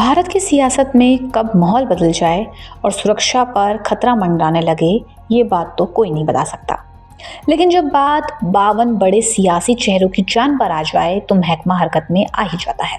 भारत की सियासत में कब माहौल बदल जाए और सुरक्षा पर खतरा मंडराने लगे, ये बात तो कोई नहीं बता सकता। लेकिन जब बात 52 बड़े सियासी चेहरों की जान पर आ जाए तो महकमा हरकत में आ ही जाता है।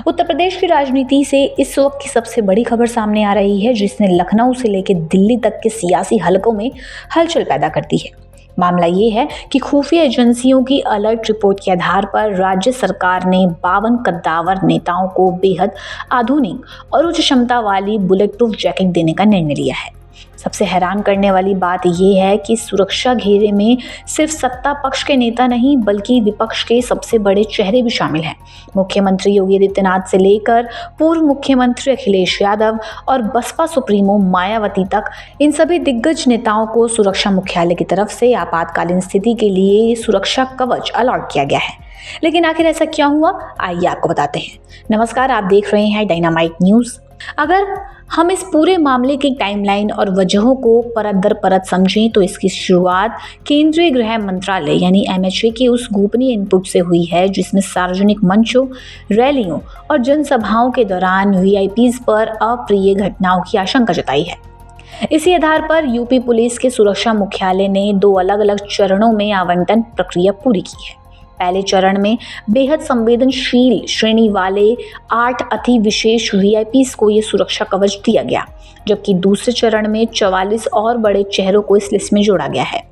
उत्तर प्रदेश की राजनीति से इस वक्त की सबसे बड़ी खबर सामने आ रही है, जिसने लखनऊ से लेकर दिल्ली तक के सियासी हलकों में हलचल पैदा कर दी है। मामला ये है कि खुफिया एजेंसियों की अलर्ट रिपोर्ट के आधार पर राज्य सरकार ने 52 कद्दावर नेताओं को बेहद आधुनिक और उच्च क्षमता वाली बुलेट प्रूफ जैकेट देने का निर्णय लिया है। सबसे हैरान करने वाली बात यह है कि सुरक्षा घेरे में सिर्फ सत्ता पक्ष के नेता नहीं बल्कि विपक्ष के सबसे बड़े चेहरे भी शामिल हैं। मुख्यमंत्री योगी आदित्यनाथ से लेकर पूर्व मुख्यमंत्री अखिलेश यादव और बसपा सुप्रीमो मायावती तक, इन सभी दिग्गज नेताओं को सुरक्षा मुख्यालय की तरफ से आपातकालीन स्थिति के लिए सुरक्षा कवच अलॉट किया गया है। लेकिन आखिर ऐसा क्या हुआ, आइए आपको बताते हैं। नमस्कार, आप देख रहे हैं डायनामाइट न्यूज। अगर हम इस पूरे मामले की टाइमलाइन और वजहों को परत दर परत समझें तो इसकी शुरुआत केंद्रीय गृह मंत्रालय यानी MHA के उस गोपनीय इनपुट से हुई है, जिसमें सार्वजनिक मंचों, रैलियों और जनसभाओं के दौरान VIPs पर अप्रिय घटनाओं की आशंका जताई है। इसी आधार पर यूपी पुलिस के सुरक्षा मुख्यालय ने 2 अलग अलग चरणों में आवंटन प्रक्रिया पूरी की है। पहले चरण में बेहद संवेदनशील श्रेणी वाले 8 अति विशेष VIPs को ये सुरक्षा कवच दिया गया, जबकि दूसरे चरण में 44 और बड़े चेहरों को इस लिस्ट में जोड़ा गया है।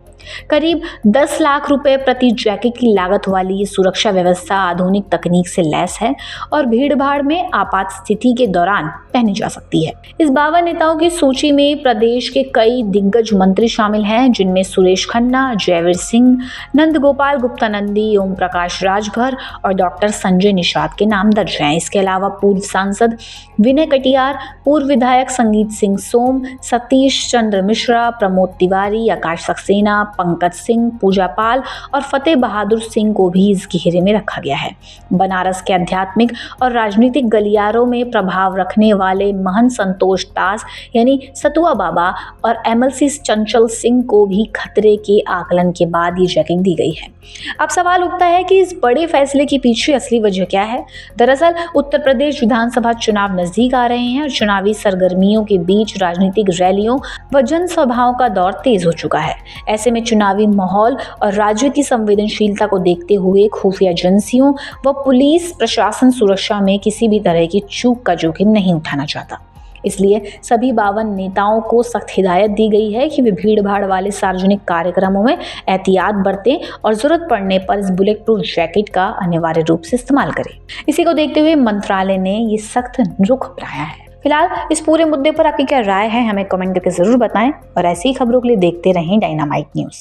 करीब 10 लाख रुपए प्रति जैकेट की लागत वाली ये सुरक्षा व्यवस्था आधुनिक तकनीक से लैस है और भीड़-भाड़ में आपात स्थिति के दौरान पहनी जा सकती है। इस 52 नेताओं की सूची में प्रदेश के कई दिग्गज मंत्री शामिल हैं, जिनमें सुरेश खन्ना, जयवीर सिंह, नंदगोपाल गुप्ता नंदी, ओम प्रकाश राजभर और डॉक्टर संजय निषाद के नाम दर्ज हैं। इसके अलावा पूर्व सांसद विनय कटियार, पूर्व विधायक संगीत सिंह सोम, सतीश चंद्र मिश्रा, प्रमोद तिवारी, आकाश सक्सेना, पंकज सिंह, पूजा पाल और फतेह बहादुर सिंह को भी इस घेरे में रखा गया है। बनारस के आध्यात्मिक और राजनीतिक गलियारों में प्रभाव रखने वाले महंत संतोष दास यानी सतुआ बाबा और MLC चंचल सिंह को भी खतरे के आकलन के बाद ये जैकेट दी गई है। अब सवाल उठता है कि इस बड़े फैसले के पीछे असली वजह क्या है। दरअसल उत्तर प्रदेश विधानसभा चुनाव नजदीक आ रहे हैं और चुनावी सरगर्मियों के बीच राजनीतिक रैलियों व जनसभाओं का दौर तेज हो चुका है। ऐसे में चुनावी माहौल और राज्य की संवेदनशीलता को देखते हुए खुफिया एजेंसियों व पुलिस प्रशासन सुरक्षा में किसी भी तरह की चूक का जोखिम नहीं उठाना चाहता। इसलिए सभी 52 नेताओं को सख्त हिदायत दी गई है कि वे भीड़ भाड़ वाले सार्वजनिक कार्यक्रमों में एहतियात बरतें और जरूरत पड़ने पर इस बुलेट प्रूफ जैकेट का अनिवार्य रूप से इस्तेमाल करें। इसी को देखते हुए मंत्रालय ने ये सख्त रुख अपनाया है। फिलहाल इस पूरे मुद्दे पर आपकी क्या राय है, हमें कमेंट करके जरूर बताएं और ऐसी ही खबरों के लिए देखते रहें डायनामाइट न्यूज।